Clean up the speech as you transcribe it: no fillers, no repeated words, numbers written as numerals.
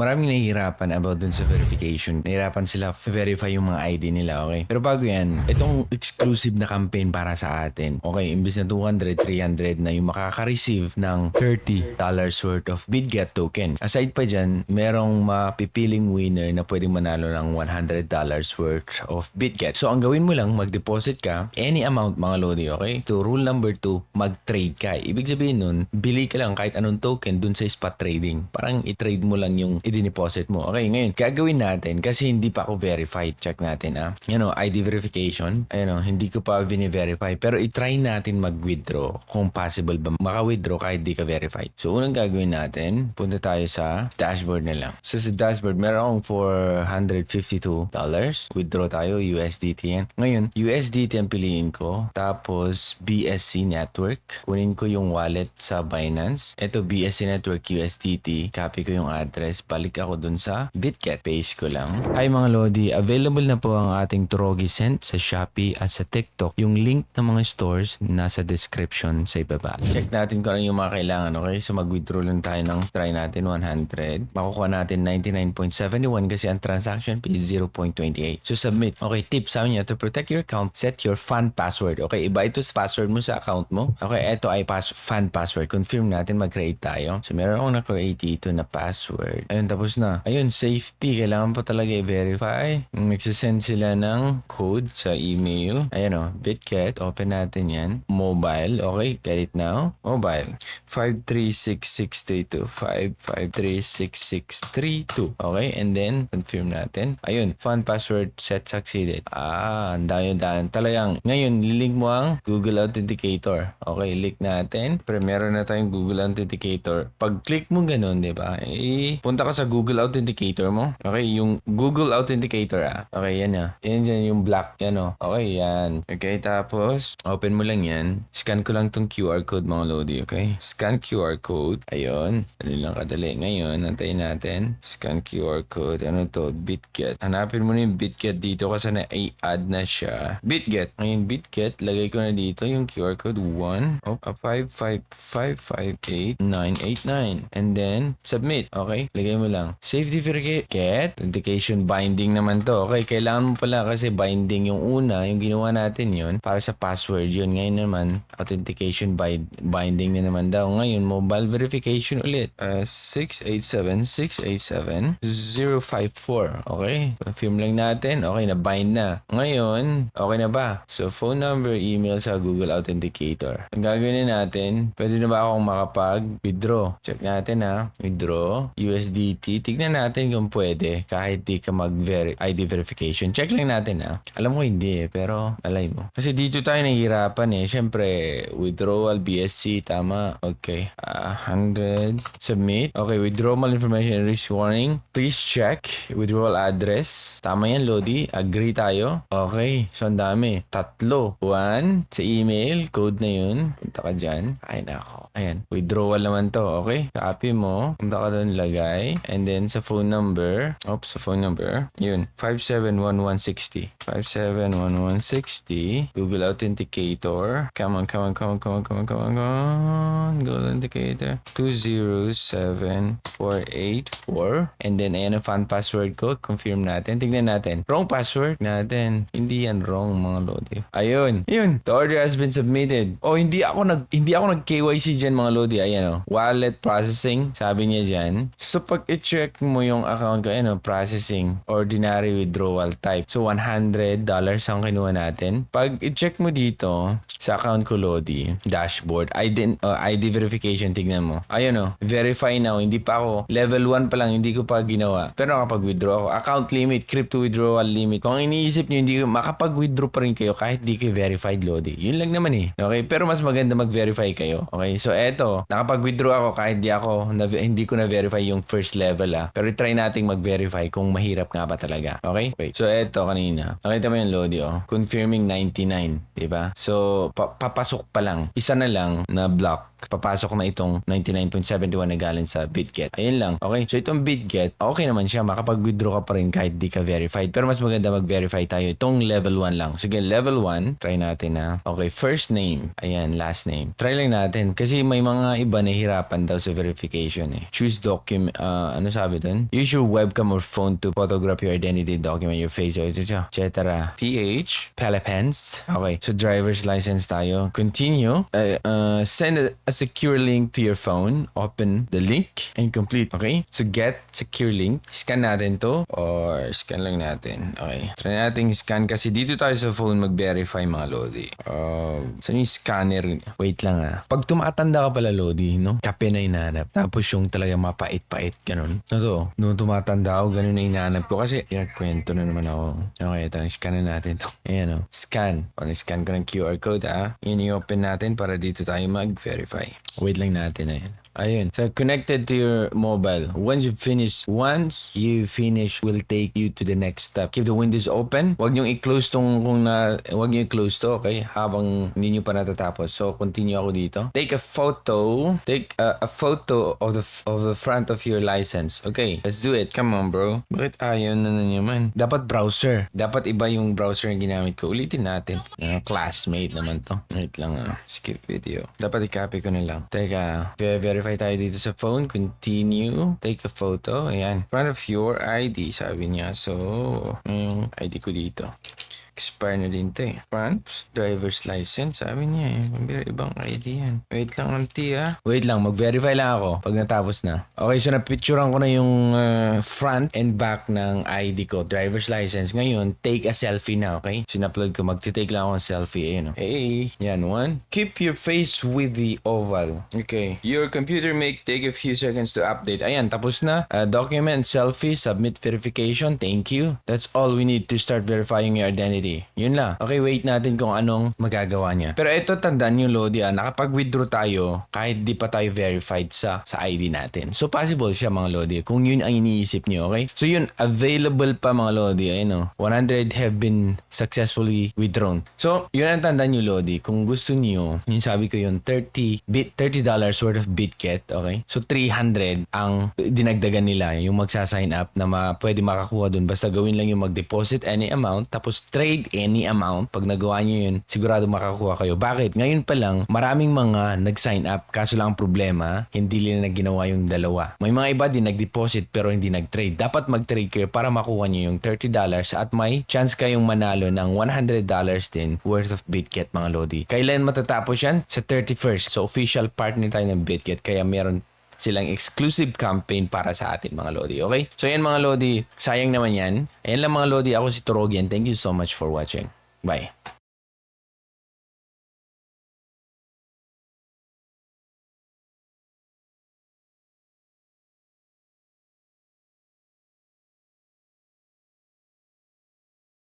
maraming nahihirapan about dun sa verification. Nahihirapan sila verify yung mga ID nila, okay? Pero bago yan, itong exclusive na campaign para sa atin. Okay, imbis na 200, 300 na yung makaka-receive ng $30 worth of Bitget token. Aside pa dyan, merong mapipiling winner na pwedeng manalo ng $100 worth of Bitget. So, ang gawin mo lang, mag-deposit ka any amount mga Lodi, okay? To rule number 2, mag-trade ka. Ibig sabihin nun, bili ka lang kahit anong token dun sa spot trading. Parang i-trade mo lang yung i-deposit mo. Okay, ngayon, gagawin natin kasi hindi pa ako verified. Check natin, ID verification. Hindi ko pa bini-verify. Pero i-try natin mag-withdraw kung possible ba maka-withdraw kahit di ka verified. So, unang gagawin natin, punta tayo sa dashboard na lang. So, sa dashboard, meron akong $452. Withdraw tayo, USDT yan. Ngayon, USDT ang piliin ko. Tapos, BSC Network. Kunin ko yung wallet sa Binance. Ito, BSC Network USDT. Copy ko yung address. Balik ako dun sa Bitget. Paste ko lang. Hi mga Lodi, available na po ang ating Torogi Send sa Shopee at sa TikTok. Yung link ng mga stores nasa description sa ibaba. Check natin kung ano yung mga kailangan, okay? So mag-withdraw lang tayo ng try natin 100. Makukuha natin 99.71 kasi ang transaction fee is 0.28. So submit. Okay, tip sa inyo to protect your account, set your fund password. Okay, iba ito sa password mo sa account mo. Okay, ito ay fund password. Confirm natin, mag-create tayo. So meron akong na-create dito na password. Ayun, tapos na. Ayun, safety. Kailangan pa talaga i-verify. Nagsisend sila ng code sa email. Ayun Bitget. Open natin yan. Mobile. Okay, get it now. Mobile. 5366325. 5366332. Okay, and then confirm natin. Ayun, fund password set succeeded. Ang dami-dami. Talagang, ngayon, lilink mo ang Google Authenticator. Okay, link natin. Pero meron na tayong Google Authenticator. Pag click mo ganun, di ba? Punta ka sa Google Authenticator mo. Okay, yung Google Authenticator Okay, yan Yan dyan yung black. Yan Okay, yan. Okay, tapos, open mo lang yan. Scan ko lang tong QR code mga Lodi, okay? Scan QR code. Ayun. Dali lang kadali. Ngayon, antayin natin. Scan QR code. Ano to? Bitget. Hanapin mo na yung Bitget dito kasi na-add na siya. Bitget. Ngayon, Bitget. Lagay ko na dito yung QR code 155588989. And then, submit. Okay? Lagay mo lang. Safety certificate. Authentication binding naman to. Okay? Kailangan mo pala kasi binding yung una. Yung ginawa natin yun para sa password yun. Ngayon naman, authentication binding na naman daw. Ngayon, mobile verification ulit. 687-687-054. Okay? Confirm lang natin. Okay, na-bind na. Ngayon, okay na ba? So, phone number, email sa Google Authenticator. Ang gagawin natin, pwede na ba akong makapag-withdraw? Check natin Withdraw. USDT. Tignan natin kung pwede kahit di ka mag-ID verification. Check lang natin Alam ko hindi pero alay mo. Kasi dito tayo nahihirapan Siyempre, withdrawal, BSC, tama. Okay. 100. Submit. Okay, withdrawal information risk warning. Please check withdrawal address. Tama yan, Lodi. Agree tayo. Okay. So, ang dami. 3. 1 sa email. Code na yun. Punta ka dyan. Ay, nako. Ayan. Withdrawal naman to. Okay. Copy mo. Punta ka doon, lagay. And then, sa phone number. Sa phone number. Yun. 571160. 571160. Google Authenticator. Come on. Google Authenticator. 207484. And then, ayan ang fan password ko. Confirm natin. Tignan natin. Wrong password natin. Hindi yan wrong, mga Lodi. Ayun. The order has been submitted. Hindi ako nag-KYC dyan, mga Lodi. Ayan wallet processing. Sabi niya dyan. So, pag i-check mo yung account ko, processing. Ordinary withdrawal type. So, $100 ang kinuha natin. Pag i-check mo dito, sa account ko, Lodi, dashboard, ID verification, tignan mo. Ayun verify now. Hindi pa ako. Level 1 pa lang, hindi ko pa ginawa. Pero nakapag-withdraw ako. Account limit, crypto withdrawal limit. Kung iniisip nyo, hindi ko makapag-withdraw pa rin kayo kahit di kayo verified, Lodi. Yun lang naman Okay? Pero mas maganda mag-verify kayo. Okay? So, eto. Nakapag-withdraw ako kahit hindi ko na-verify yung first level Pero try nating mag-verify kung mahirap nga ba talaga. Okay? So, eto kanina. Nakita mo yung Lodi Confirming 99. Diba? So, papasok pa lang. Isa na lang na block. Papasok na itong 99.71 na galing sa Bitget. Ayun lang. Okay? So itong Bitget, okay naman siya. Makapag-withdraw ka pa rin kahit di ka verified. Pero mas maganda mag-verify tayo. Itong level 1 lang. Sige, level 1. Try natin na. Okay, first name. Ayan, last name. Try lang natin. Kasi may mga iba na hirapan daw sa verification eh. Choose document. Ano sabi dun? Use your webcam or phone to photograph your identity, document your face, etc. PH. Pelepens. Okay. So driver's license tayo. Continue. Send a secure link to your phone. Open the link and complete. Okay? So get secure link. Scan natin to or scan lang natin. Okay. Try natin scan kasi dito tayo sa phone mag-verify mga Lodi. Saan yung scanner? Wait lang Pag tumatanda ka pala Lodi, no? Kape na inaanap. Tapos yung talaga mapait-pait, ganun. No, nung tumatanda ako, ganun na inaanap ko kasi pinagkwento na naman ako. Okay, ito. Scan na natin to. Ayan Scan. Scan ko ng QR code Yun i-open natin para dito tayo mag-verify. Wait lang natin Ayun. So, connected to your mobile. Once you finish, will take you to the next step. Keep the windows open. Huwag niyong i-close huwag niyong i-close to, okay? Habang hindi niyo pa natatapos. So, continue ako dito. Take a photo. Take a photo of the front of your license. Okay, let's do it. Come on, bro. Bakit ayaw na naman? Dapat browser. Dapat iba yung browser na ginamit ko. Ulitin natin. Classmate naman to. Wait lang Skip video. Dapat i-copy ko na lang. Teka, verify tayo dito sa phone. Continue. Take a photo. Ayan. Front of your ID, sabi niya. So, yung ID ko dito. Expire na din to Front, driver's license, sabi niya Ibang ID yan. Wait lang auntie Wait lang, mag-verify lang ako pag natapos na. Okay, so napicturean ko na yung front and back ng ID ko, driver's license. Ngayon, take a selfie na, okay? So, in-upload ko, magti-take lang ako ng selfie. Ayun Hey, yan, one. Keep your face with the oval. Okay. Your computer may take a few seconds to update. Ayan, tapos na. Document, selfie, submit verification. Thank you. That's all we need to start verifying your identity. Yun lang. Okay, wait natin kung anong magagawa niya. Pero ito, tandaan nyo, Lodi, nakapag-withdraw tayo kahit di pa tayo verified sa ID natin. So, possible siya, mga Lodi, kung yun ang iniisip nyo, okay? So, yun, available pa, mga Lodi. Ayun, 100 have been successfully withdrawn. So, yun ang tandaan nyo, Lodi. Kung gusto nyo, yung sabi ko yun, $30 worth of Bitget, okay? So, 300 ang dinagdagan nila, yung magsasign up na pwede makakuha dun. Basta gawin lang yung mag-deposit any amount, tapos trade any amount. Pag nagawa nyo yun, sigurado makakuha kayo. Bakit? Ngayon pa lang, maraming mga nag-sign up. Kaso lang ang problema, hindi nila na ginawa yung dalawa. May mga iba din nag-deposit pero hindi nag-trade. Dapat mag-trade kayo para makuha nyo yung $30 at may chance kayong manalo ng $100 din worth of Bitget, mga Lodi. Kailan matatapos yan? Sa 31st. So, official partner tayo ng Bitget. Kaya meron silang exclusive campaign para sa atin, mga Lodi. Okay? So yan, mga Lodi. Sayang naman yan. Ayan lang, mga Lodi. Ako si Torogi and thank you so much for watching. Bye.